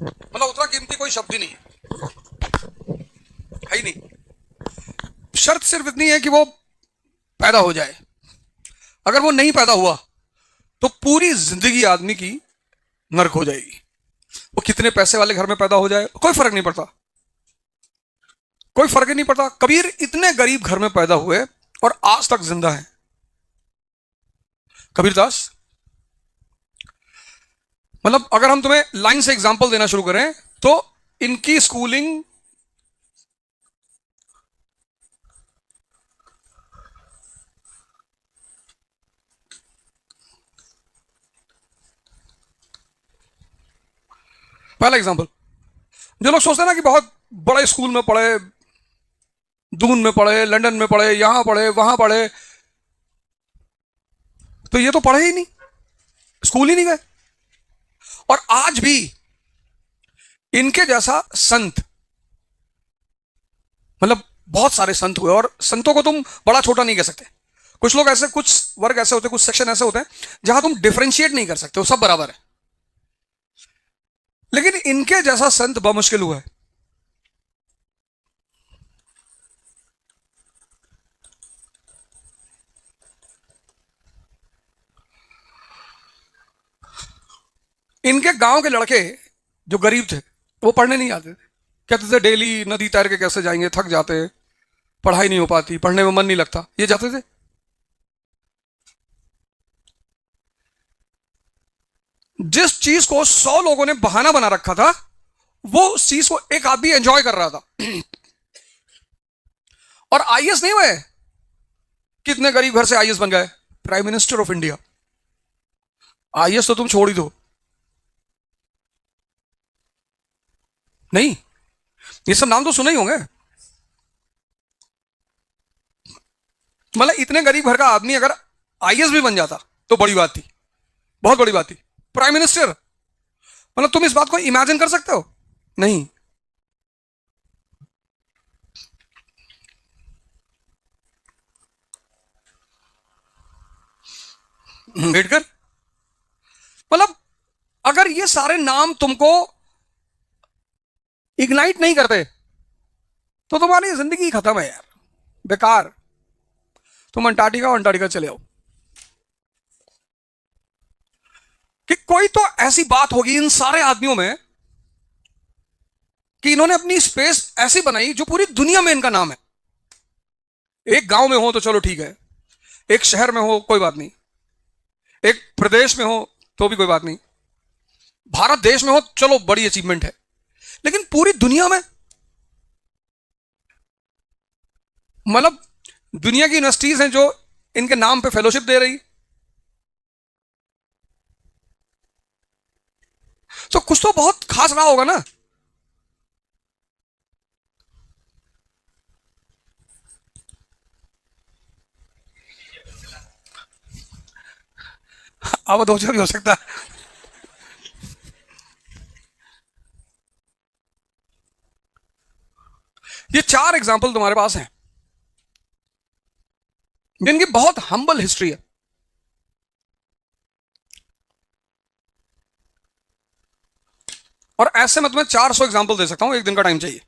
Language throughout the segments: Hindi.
मतलब उतना कीमती कोई शब्द ही नहीं है ही नहीं। शर्त सिर्फ इतनी है कि वो पैदा हो जाए। अगर वो नहीं पैदा हुआ तो पूरी जिंदगी आदमी की नर्क हो जाएगी। वो कितने पैसे वाले घर में पैदा हो जाए कोई फर्क नहीं पड़ता, कोई फर्क ही नहीं पड़ता। कबीर इतने गरीब घर में पैदा हुए और आज तक जिंदा है। कबीरदास, मतलब अगर हम तुम्हें लाइन से एग्जांपल देना शुरू करें तो इनकी स्कूलिंग पहला एग्जांपल, जो लोग सोचते हैं ना कि बहुत बड़े स्कूल में पढ़े, दून में पढ़े, लंदन में पढ़े, यहां पढ़े, वहां पढ़े, तो ये तो पढ़े ही नहीं, स्कूल ही नहीं गए। और आज भी इनके जैसा संत, मतलब बहुत सारे संत हुए, और संतों को तुम बड़ा छोटा नहीं कह सकते। कुछ लोग ऐसे, कुछ वर्ग ऐसे होते हैं, कुछ सेक्शन ऐसे होते हैं जहां तुम डिफरेंशिएट नहीं कर सकते, वो सब बराबर है। लेकिन इनके जैसा संत बमुश्किल हुआ है। इनके गांव के लड़के जो गरीब थे वो पढ़ने नहीं आते थे। कहते थे डेली नदी तैर के कैसे जाएंगे, थक जाते, पढ़ाई नहीं हो पाती, पढ़ने में मन नहीं लगता, ये जाते थे। जिस चीज को 100 लोगों ने बहाना बना रखा था, वो उस चीज को एक आदमी एंजॉय कर रहा था। और आईएएस नहीं हुए, कितने गरीब घर से आईएएस बन गए, prime minister of India. IAS तो तुम छोड़ ही दो, नहीं, ये सब नाम तो सुने ही होंगे। मतलब इतने गरीब घर का आदमी अगर आईएएस भी बन जाता तो बड़ी बात थी, बहुत बड़ी बात थी। प्राइम मिनिस्टर, मतलब तुम इस बात को इमेजिन कर सकते हो? नहीं। अम्बेडकर, मतलब अगर ये सारे नाम तुमको इग्नाइट नहीं करते तो तुम्हारी जिंदगी खत्म है यार, बेकार। तुम अंटार्कटिका अंटार्कटिका चले आओ, कि कोई तो ऐसी बात होगी इन सारे आदमियों में कि इन्होंने अपनी स्पेस ऐसी बनाई जो पूरी दुनिया में इनका नाम है। एक गांव में हो तो चलो ठीक है, एक शहर में हो कोई बात नहीं, एक प्रदेश में हो तो भी कोई बात नहीं, भारत देश में हो चलो बड़ी अचीवमेंट है, लेकिन पूरी दुनिया में, मतलब दुनिया की यूनिवर्सिटीज हैं जो इनके नाम पे फेलोशिप दे रही, तो कुछ तो बहुत खास रहा होगा ना। अब दो भी हो सकता है। ये 4 एग्जाम्पल तुम्हारे पास हैं जिनकी बहुत हम्बल हिस्ट्री है। और ऐसे मैं तुम्हें 400 एग्जाम्पल दे सकता हूं, एक दिन का टाइम चाहिए।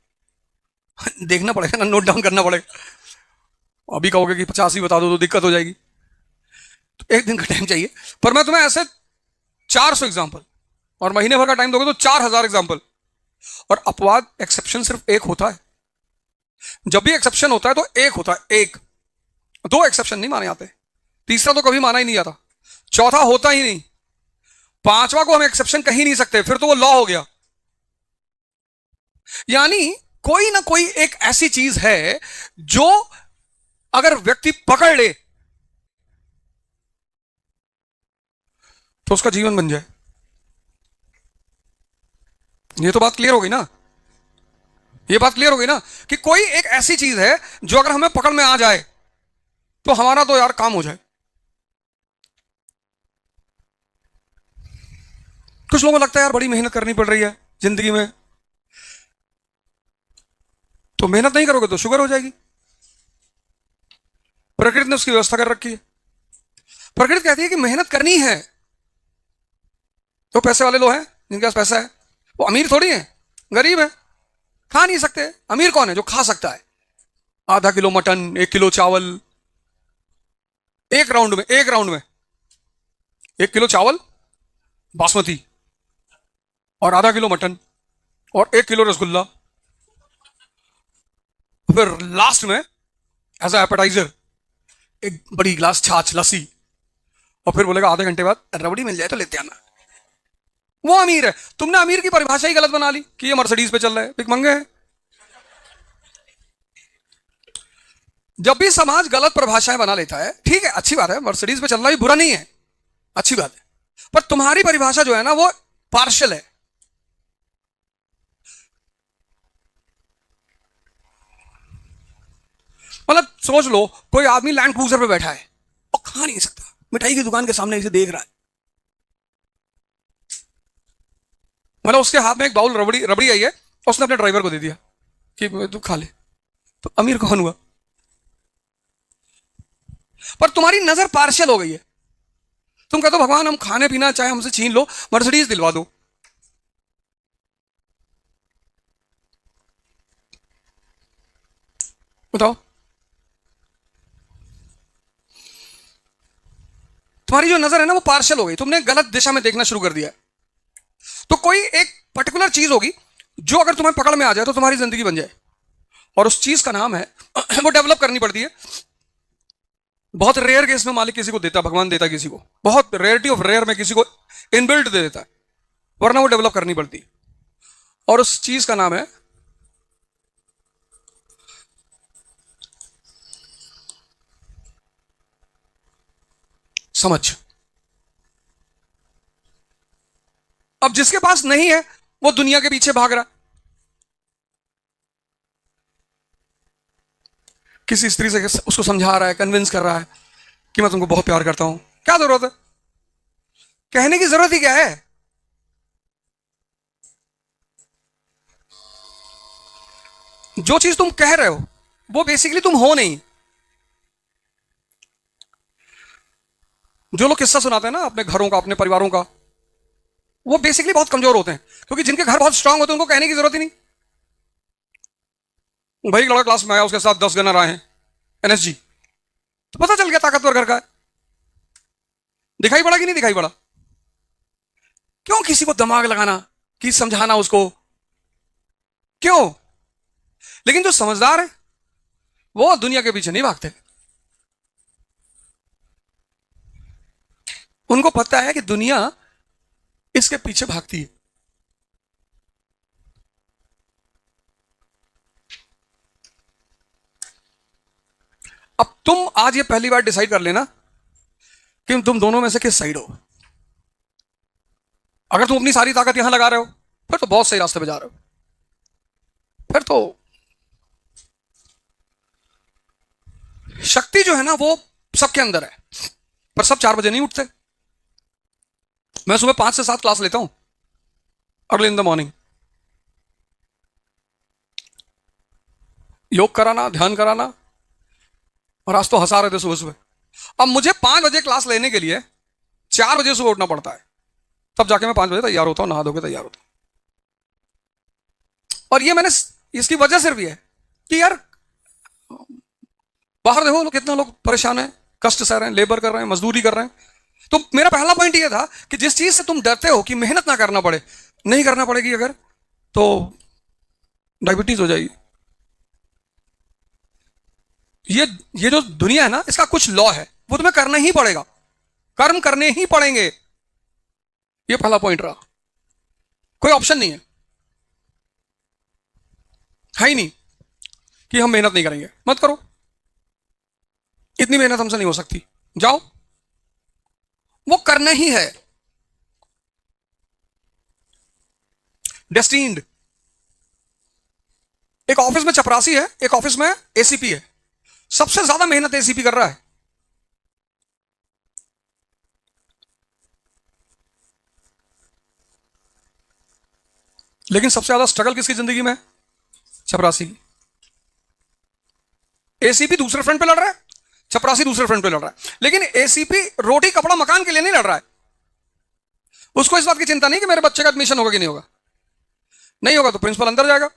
देखना पड़ेगा ना, नोट डाउन करना पड़ेगा। अभी कहोगे कि 50 ही बता दो तो दिक्कत हो जाएगी, तो एक दिन का टाइम चाहिए। पर मैं तुम्हें ऐसे 400 एग्जाम्पल, और महीने भर का टाइम दोगे तो 4000 एग्जाम्पल। और अपवाद, एक्सेप्शन सिर्फ एक होता है। जब भी एक्सेप्शन होता है तो एक होता है, एक। 2 एक्सेप्शन नहीं माने जाते, तीसरा तो कभी माना ही नहीं जाता, चौथा होता ही नहीं, पांचवा को हम एक्सेप्शन कह ही नहीं सकते, फिर तो वो लॉ हो गया। यानी कोई ना कोई एक ऐसी चीज है जो अगर व्यक्ति पकड़ ले तो उसका जीवन बन जाए। ये तो बात क्लियर हो गई ना, ये बात क्लियर हो गई ना, कि कोई एक ऐसी चीज है जो अगर हमें पकड़ में आ जाए तो हमारा तो यार काम हो जाए। कुछ लोगों को लगता है यार बड़ी मेहनत करनी पड़ रही है जिंदगी में, तो मेहनत नहीं करोगे तो शुगर हो जाएगी। प्रकृति ने उसकी व्यवस्था कर रखी है। प्रकृति कहती है कि मेहनत करनी है। तो पैसे वाले लोग हैं जिनके पास पैसा है, वो अमीर थोड़ी है, गरीब है, खा नहीं सकते। अमीर कौन है जो खा सकता है? आधा किलो मटन, 1 किलो चावल, एक राउंड में 1 किलो चावल बासमती, और आधा किलो मटन, और 1 किलो रसगुल्ला, फिर लास्ट में एज अ एपेटाइजर एक बड़ी गिलास छाछ, लस्सी, और फिर बोलेगा आधे घंटे बाद रबड़ी मिल जाए तो लेते आना। वो अमीर है। तुमने अमीर की परिभाषा ही गलत बना ली कि ये मर्सिडीज पे चल रहा है, भिखमंगे है। जब भी समाज गलत परिभाषाएं बना लेता है, ठीक है, अच्छी बात है, मर्सिडीज पे चलना भी बुरा नहीं है, अच्छी बात है, पर तुम्हारी परिभाषा जो है ना वो पार्शियल है। मतलब सोच लो, कोई आदमी लैंड क्रूजर पे बैठा है और खा नहीं सकता, मिठाई की दुकान के सामने इसे देख रहा है, मतलब उसके हाथ में एक बाउल रबड़ी रबड़ी आई है, उसने अपने ड्राइवर को दे दिया कि तू खा ले, तो अमीर कौन हुआ? पर तुम्हारी नजर पार्शियल हो गई है। तुम कहते हो भगवान हम खाने पीना चाहे हमसे छीन लो, मर्सिडीज दिलवा दो। बताओ, तुम्हारी जो नजर है ना वो पार्शियल हो गई, तुमने गलत दिशा में देखना शुरू कर दिया। तो कोई एक पर्टिकुलर चीज होगी जो अगर तुम्हें पकड़ में आ जाए तो तुम्हारी जिंदगी बन जाए, और उस चीज का नाम है वो डेवलप करनी पड़ती है। बहुत रेयर केस में मालिक किसी को देता, भगवान देता किसी को, बहुत रेयरिटी ऑफ रेयर में किसी को इनबिल्ट दे देता है, वरना वो डेवलप करनी पड़ती है। और उस चीज का नाम है समझ। अब जिसके पास नहीं है वो दुनिया के पीछे भाग रहा है, किसी स्त्री से उसको समझा रहा है, कन्विंस कर रहा है कि मैं तुमको बहुत प्यार करता हूं। क्या जरूरत है? कहने की जरूरत ही क्या है? जो चीज तुम कह रहे हो वो बेसिकली तुम हो नहीं। जो लोग किस्सा सुनाते हैं ना अपने घरों का, अपने परिवारों का, वो बेसिकली बहुत कमजोर होते हैं, क्योंकि जिनके घर बहुत स्ट्रांग होते हैं उनको कहने की जरूरत ही नहीं। भाई लड़का क्लास में आया, उसके साथ 10 गनर आए हैं एनएसजी, तो पता चल गया ताकतवर घर का है। दिखाई पड़ा कि नहीं दिखाई पड़ा? क्यों किसी को दिमाग लगाना कि समझाना उसको, क्यों? लेकिन जो समझदार है वो दुनिया के पीछे नहीं भागते। उनको पता है कि दुनिया इसके पीछे भागती है। अब तुम आज ये पहली बार डिसाइड कर लेना कि तुम दोनों में से किस साइड हो। अगर तुम अपनी सारी ताकत यहां लगा रहे हो फिर तो बहुत सही रास्ते पे जा रहे हो, फिर तो शक्ति जो है ना वो सबके अंदर है, पर सब 4 बजे नहीं उठते। मैं सुबह 5 से 7 क्लास लेता हूं अर्ली इन द मॉर्निंग, योग कराना, ध्यान कराना, और आज तो हंसा रहे थे सुबह सुबह। अब मुझे 5 बजे क्लास लेने के लिए 4 बजे सुबह उठना पड़ता है, तब जाके मैं 5 बजे तैयार होता हूं, नहा धो के तैयार होता हूं। और ये मैंने इसकी वजह सिर्फ ये है कि यार बाहर देखो लोग, कितना लोग परेशान हैं, कष्ट सह रहे हैं, लेबर कर रहे हैं, मजदूरी कर रहे हैं। तो मेरा पहला पॉइंट ये था कि जिस चीज से तुम डरते हो कि मेहनत ना करना पड़े, नहीं करना पड़ेगी अगर, तो डायबिटीज हो जाएगी। ये जो दुनिया है ना इसका कुछ लॉ है, वो तुम्हें करना ही पड़ेगा, कर्म करने ही पड़ेंगे। ये पहला पॉइंट रहा, कोई ऑप्शन नहीं है ही नहीं कि हम मेहनत नहीं करेंगे, मत करो, इतनी मेहनत हमसे नहीं हो सकती, जाओ, वो करना ही है, डेस्टिन्ड। एक ऑफिस में चपरासी है, एक ऑफिस में एसीपी है, सबसे ज्यादा मेहनत एसीपी कर रहा है। लेकिन सबसे ज्यादा स्ट्रगल किसकी जिंदगी में है? चपरासी की। एसीपी दूसरे फ्रंट पे लड़ रहा है, चपरासी दूसरे फ्रंट पे लड़ रहा है। लेकिन एसीपी रोटी कपड़ा मकान के लिए नहीं लड़ रहा है, उसको इस बात की चिंता नहीं कि मेरे बच्चे का एडमिशन होगा कि नहीं होगा, नहीं होगा तो प्रिंसिपल अंदर जाएगा।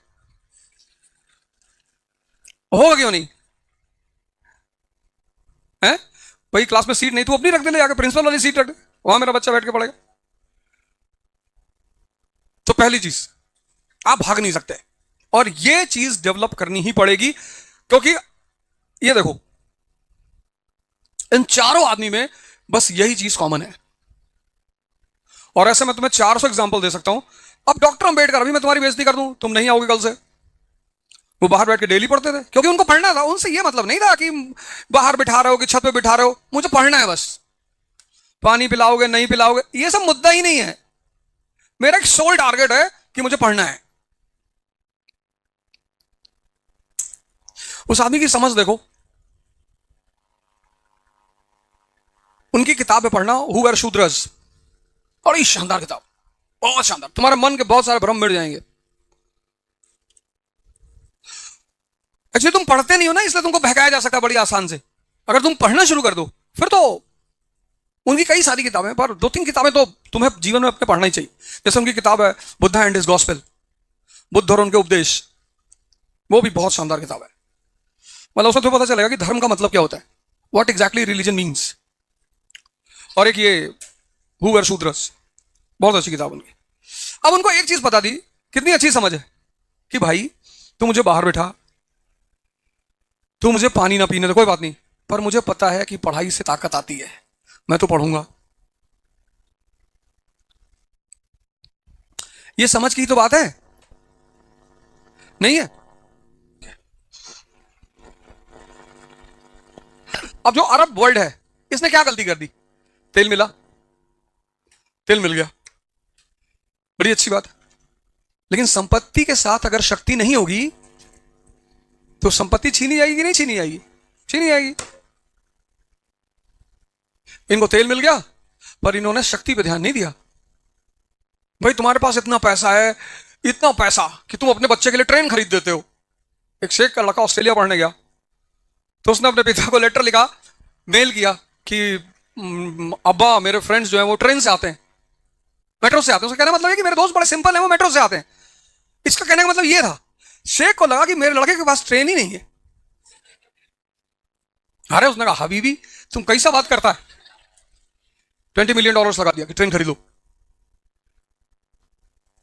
होगा क्यों नहीं है? भाई क्लास में सीट नहीं, तू अपनी रख दे, ले जाकर प्रिंसिपल वाली सीट रख दे, वहां मेरा बच्चा बैठ के पढ़ेगा। तो पहली चीज, आप भाग नहीं सकते, और ये चीज डेवलप करनी ही पड़ेगी, क्योंकि ये देखो इन चारों आदमी में बस यही चीज कॉमन है। और ऐसे मैं तुम्हें 400 एग्जांपल दे सकता हूं। अब डॉक्टर अंबेडकर, अभी मैं तुम्हारी बेइज्जती कर दूं, तुम नहीं आओगे कल से, वो बाहर बैठ के डेली पढ़ते थे क्योंकि उनको पढ़ना था। उनसे ये मतलब नहीं था कि बाहर बिठा रहे हो कि छत पे बिठा रहे हो, मुझे पढ़ना है बस। पानी पिलाओगे नहीं पिलाओगे ये सब मुद्दा ही नहीं है, मेरा एक सोल टारगेट है कि मुझे पढ़ना है। उस आदमी की समझ देखो, उनकी किताब में पढ़ना, हु आर शूद्रस, बड़ी शानदार किताब, बहुत शानदार, तुम्हारे मन के बहुत सारे भ्रम मिट जाएंगे। एक्चुअली तुम पढ़ते नहीं हो ना, इसलिए तुमको बहकाया जा सकता है बड़ी आसान से। अगर तुम पढ़ना शुरू कर दो फिर तो, उनकी कई सारी किताबें, पर 2-3 किताबें तो तुम्हें जीवन में अपने पढ़ना ही चाहिए। जैसे उनकी किताब है Buddha and his gospel, Buddha और उनके उपदेश, वो भी बहुत शानदार किताब है। मतलब उसमें तुम्हें पता चलेगा कि धर्म का मतलब क्या होता है, व्हाट एग्जैक्टली रिलीजन मीन्स। और एक ये हु आर शूद्रस, बहुत अच्छी किताब उनकी। अब उनको एक चीज पता थी, कितनी अच्छी समझ है, कि भाई तू मुझे बाहर बैठा, तू मुझे पानी ना पीने दे, कोई बात नहीं, पर मुझे पता है कि पढ़ाई से ताकत आती है, मैं तो पढ़ूंगा। ये समझ की तो बात है, नहीं है? अब जो अरब वर्ल्ड है, इसने क्या गलती कर दी? तेल मिला, तेल मिल गया, बड़ी अच्छी बात। लेकिन संपत्ति के साथ अगर शक्ति नहीं होगी तो संपत्ति छीनी जाएगी कि नहीं छीनी जाएगी? छीनी जाएगी। इनको तेल मिल गया पर इन्होंने शक्ति पे ध्यान नहीं दिया। भाई तुम्हारे पास इतना पैसा है, इतना पैसा कि तुम अपने बच्चे के लिए ट्रेन खरीद देते हो। एक शेख का लड़का ऑस्ट्रेलिया पढ़ने गया, तो उसने अपने पिता को लेटर लिखा, मेल किया कि अब्बा मेरे फ्रेंड्स जो हैं वो ट्रेन से आते हैं, मेट्रो से आते हैं। उसका कहने मतलब है कि मेरे दोस्त बड़े सिंपल हैं, वो मेट्रो से आते हैं। इसका कहने का मतलब ये था, शेख को लगा कि मेरे लड़के के पास ट्रेन ही नहीं है। अरे उसने कहा हबीबी तुम कैसा बात करता है, $20 मिलियन लगा दिया कि ट्रेन खरीदो।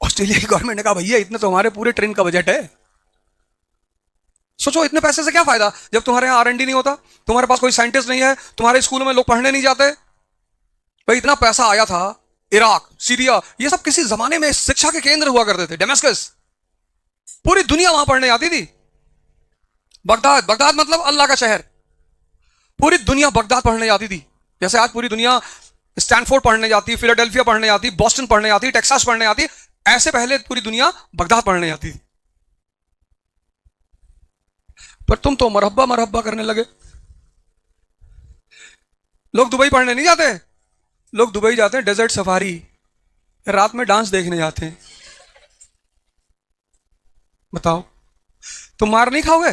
ऑस्ट्रेलिया की गवर्नमेंट ने कहा भैया इतने तो हमारे पूरे ट्रेन का बजट है। सोचो इतने पैसे से क्या फायदा जब तुम्हारे यहां R&D नहीं होता, तुम्हारे पास कोई साइंटिस्ट नहीं है, तुम्हारे स्कूलों में लोग पढ़ने नहीं जाते। भाई इतना पैसा आया था, इराक, सीरिया, ये सब किसी जमाने में शिक्षा के केंद्र हुआ करते थे। डेमास्कस, पूरी दुनिया वहां पढ़ने आती थी। बगदाद, बगदाद मतलब अल्लाह का शहर, पूरी दुनिया बगदाद पढ़ने जाती थी। जैसे आज पूरी दुनिया स्टैनफोर्ड पढ़ने जाती, फिलाडेल्फिया पढ़ने जाती, बॉस्टन पढ़ने जाती, टेक्सास पढ़ने जाती, ऐसे पहले पूरी दुनिया बगदाद पढ़ने जाती थी। पर तुम तो मरहब्बा मरहब्बा करने लगे। लोग दुबई पढ़ने नहीं जाते, लोग दुबई जाते हैं डेजर्ट सफारी, रात में डांस देखने जाते हैं। बताओ तुम मार नहीं खाओगे?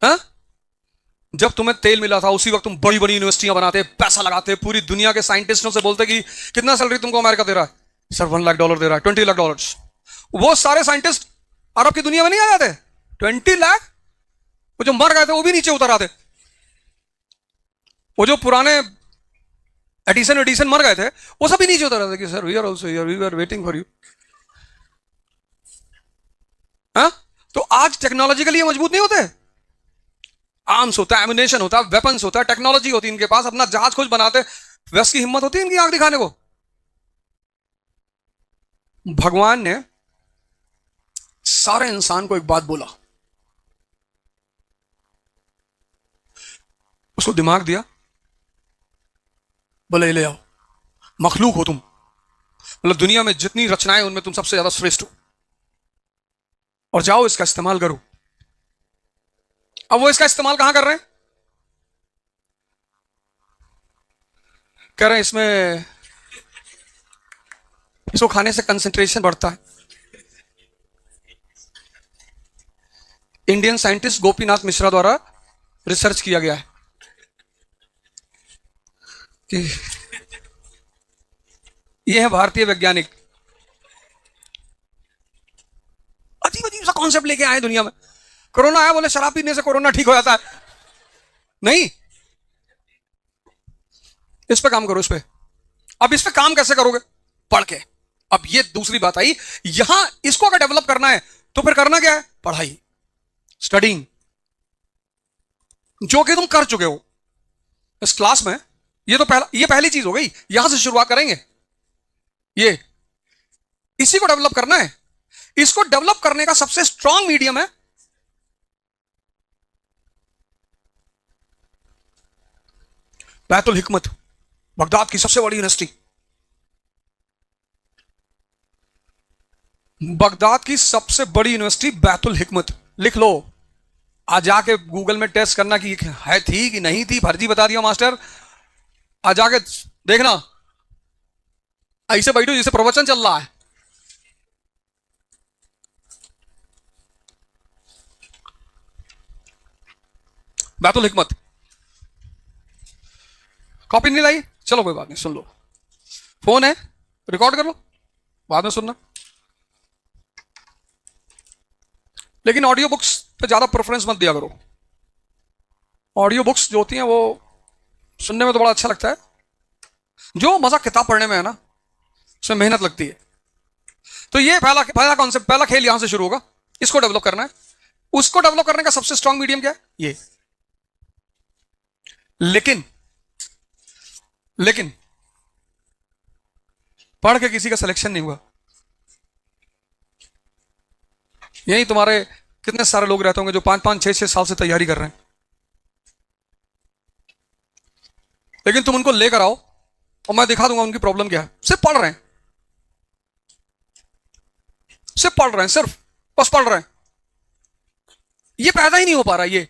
हाँ? जब तुम्हें तेल मिला था उसी वक्त तुम बड़ी बड़ी यूनिवर्सिटियां बनाते, पैसा लगाते, पूरी दुनिया के साइंटिस्टों से बोलते कि कितना सैलरी तुमको अमेरिका दे रहा है? सर $1 लाख दे रहा है, $20 लाख। वो सारे साइंटिस्ट अरब की दुनिया में नहीं आ जाते? 20 लाख। वो जो मर गए थे वो भी नीचे उतर आते, वो जो पुराने एडिशन एडिशन मर गए थे वो सब भी नीचे उतर आते कि sir we are also here, we are waiting for you. हाँ? तो आज टेक्नोलॉजिकली मजबूत नहीं होते? आर्म्स होता है, एमुनेशन होता है, वेपन्स होता है, टेक्नोलॉजी होती है इनके पास, अपना जहाज खुद बनाते, वैस की हिम्मत होती है इनकी आंख दिखाने को। भगवान ने सारे इंसान को एक बात बोला, उसको दिमाग दिया, बोले ले आओ, मखलूक हो तुम, मतलब दुनिया में जितनी रचनाएं उनमें तुम सबसे ज्यादा श्रेष्ठ हो, और जाओ इसका इस्तेमाल करो। अब वो इसका इस्तेमाल कहां कर रहे हैं? कह रहे हैं इसमें, इसको खाने से कंसंट्रेशन बढ़ता है। इंडियन साइंटिस्ट गोपीनाथ मिश्रा द्वारा रिसर्च किया गया है कि ये है भारतीय वैज्ञानिक, कॉन्सेप्ट लेके आए दुनिया में। कोरोना आया बोले शराब पीने से कोरोना ठीक हो जाता है, नहीं। इस पे काम करो, इस पे। अब इस पे काम कैसे करोगे? पढ़ के। अब ये दूसरी बात आई, यहां इसको अगर डेवलप करना है तो फिर करना क्या है? पढ़ाई, स्टडिंग, जो कि तुम कर चुके हो इस क्लास में। ये तो ये पहली चीज हो गई, यहां से शुरुआत करेंगे। ये इसी को डेवलप करना है। इसको डेवलप करने का सबसे स्ट्रांग मीडियम है बैतुल हिकमत, बगदाद की सबसे बड़ी यूनिवर्सिटी। बगदाद की सबसे बड़ी यूनिवर्सिटी बैतुल हिकमत, लिख लो। आज जाके गूगल में टेस्ट करना कि है थी कि नहीं थी, फर्जी बता दिया मास्टर। आज जाके देखना, ऐसे बैठो जैसे प्रवचन चल रहा है। बैतुल हिकमत। कॉपी नहीं लाई, चलो कोई बात नहीं, सुन लो। फोन है, रिकॉर्ड कर लो, बाद में सुनना। लेकिन ऑडियो बुक्स पे ज्यादा प्रेफरेंस मत दिया करो। ऑडियो बुक्स जो होती हैं वो सुनने में तो बड़ा अच्छा लगता है, जो मजा किताब पढ़ने में है ना, उसमें मेहनत लगती है। तो ये पहला पहला कॉन्सेप्ट, पहला खेल यहां से शुरू होगा। इसको डेवलप करना है। उसको डेवलप करने का सबसे स्ट्रांग मीडियम क्या है? ये। लेकिन लेकिन पढ़ के किसी का सिलेक्शन नहीं हुआ। यही तुम्हारे कितने सारे लोग रहते होंगे जो 5-5, 6-6 साल से तैयारी कर रहे हैं, लेकिन तुम उनको लेकर आओ और मैं दिखा दूंगा उनकी प्रॉब्लम क्या है। सिर्फ पढ़ रहे हैं, सिर्फ पढ़ रहे हैं, सिर्फ बस पढ़ रहे हैं। ये पैदा ही नहीं हो पा रहा ये।